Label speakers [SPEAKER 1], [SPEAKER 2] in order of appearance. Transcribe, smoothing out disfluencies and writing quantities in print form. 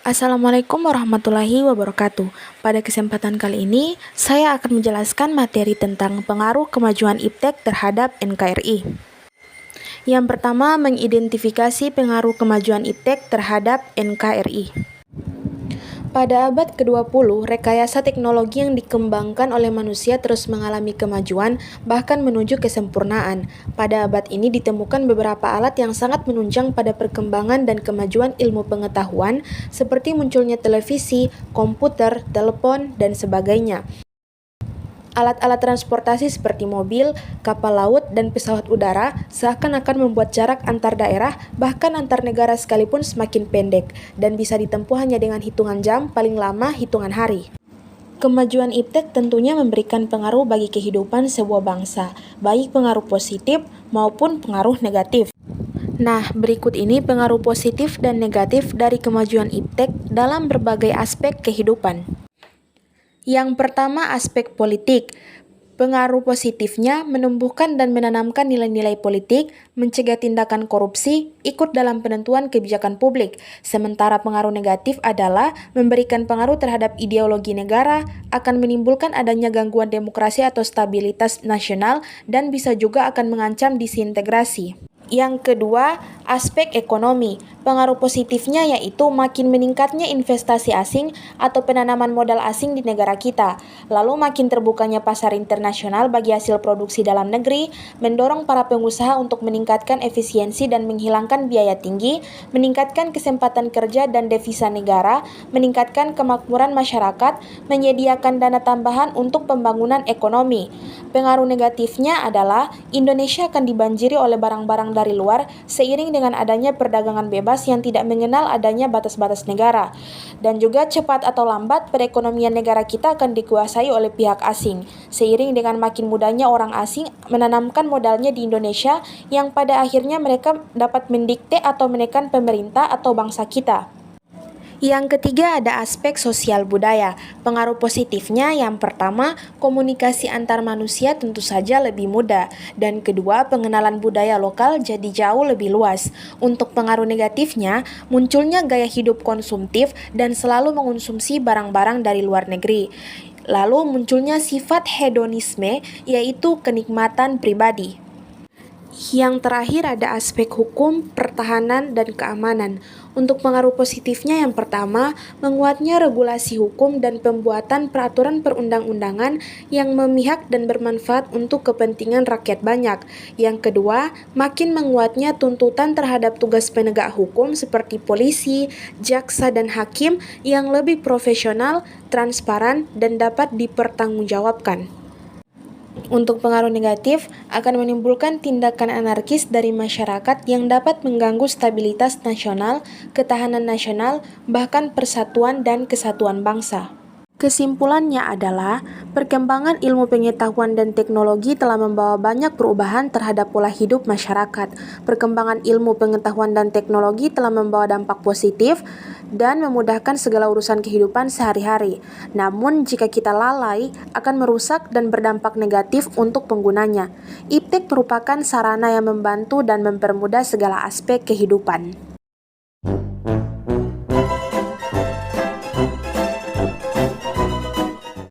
[SPEAKER 1] Assalamualaikum warahmatullahi wabarakatuh. Pada kesempatan kali ini, saya akan menjelaskan materi tentang pengaruh kemajuan iptek terhadap NKRI. Yang pertama, mengidentifikasi pengaruh kemajuan iptek terhadap NKRI. Pada abad ke-20, rekayasa teknologi yang dikembangkan oleh manusia terus mengalami kemajuan, bahkan menuju kesempurnaan. Pada abad ini ditemukan beberapa alat yang sangat menunjang pada perkembangan dan kemajuan ilmu pengetahuan, seperti munculnya televisi, komputer, telepon, dan sebagainya. Alat-alat transportasi seperti mobil, kapal laut, dan pesawat udara seakan-akan membuat jarak antar daerah, bahkan antar negara sekalipun semakin pendek, dan bisa ditempuh hanya dengan hitungan jam, paling lama hitungan hari. Kemajuan iptek tentunya memberikan pengaruh bagi kehidupan sebuah bangsa, baik pengaruh positif maupun pengaruh negatif. Nah, berikut ini pengaruh positif dan negatif dari kemajuan iptek dalam berbagai aspek kehidupan. Yang pertama, aspek politik. Pengaruh positifnya menumbuhkan dan menanamkan nilai-nilai politik, mencegah tindakan korupsi, ikut dalam penentuan kebijakan publik. Sementara pengaruh negatif adalah memberikan pengaruh terhadap ideologi negara, akan menimbulkan adanya gangguan demokrasi atau stabilitas nasional, dan bisa juga akan mengancam disintegrasi. Yang kedua, aspek ekonomi. Pengaruh positifnya yaitu makin meningkatnya investasi asing atau penanaman modal asing di negara kita, lalu makin terbukanya pasar internasional bagi hasil produksi dalam negeri, mendorong para pengusaha untuk meningkatkan efisiensi dan menghilangkan biaya tinggi, meningkatkan kesempatan kerja dan devisa negara, meningkatkan kemakmuran masyarakat, menyediakan dana tambahan untuk pembangunan ekonomi. Pengaruh negatifnya adalah Indonesia akan dibanjiri oleh barang-barang dari luar seiring dengan adanya perdagangan bebas yang tidak mengenal adanya batas-batas negara. Dan juga cepat atau lambat perekonomian negara kita akan dikuasai oleh pihak asing, seiring dengan makin mudahnya orang asing menanamkan modalnya di Indonesia yang pada akhirnya mereka dapat mendikte atau menekan pemerintah atau bangsa kita. Yang ketiga ada aspek sosial budaya. Pengaruh positifnya yang pertama, komunikasi antar manusia tentu saja lebih mudah. Dan kedua, pengenalan budaya lokal jadi jauh lebih luas. Untuk pengaruh negatifnya, munculnya gaya hidup konsumtif dan selalu mengonsumsi barang-barang dari luar negeri. Lalu munculnya sifat hedonisme, yaitu kenikmatan pribadi. Yang terakhir ada aspek hukum, pertahanan, dan keamanan. Untuk pengaruh positifnya yang pertama, menguatnya regulasi hukum dan pembuatan peraturan perundang-undangan yang memihak dan bermanfaat untuk kepentingan rakyat banyak. Yang kedua, makin menguatnya tuntutan terhadap tugas penegak hukum seperti polisi, jaksa, dan hakim yang lebih profesional, transparan, dan dapat dipertanggungjawabkan. Untuk pengaruh negatif, akan menimbulkan tindakan anarkis dari masyarakat yang dapat mengganggu stabilitas nasional, ketahanan nasional, bahkan persatuan dan kesatuan bangsa. Kesimpulannya adalah, perkembangan ilmu pengetahuan dan teknologi telah membawa banyak perubahan terhadap pola hidup masyarakat. Perkembangan ilmu pengetahuan dan teknologi telah membawa dampak positif dan memudahkan segala urusan kehidupan sehari-hari. Namun, jika kita lalai, akan merusak dan berdampak negatif untuk penggunanya. Iptek merupakan sarana yang membantu dan mempermudah segala aspek kehidupan.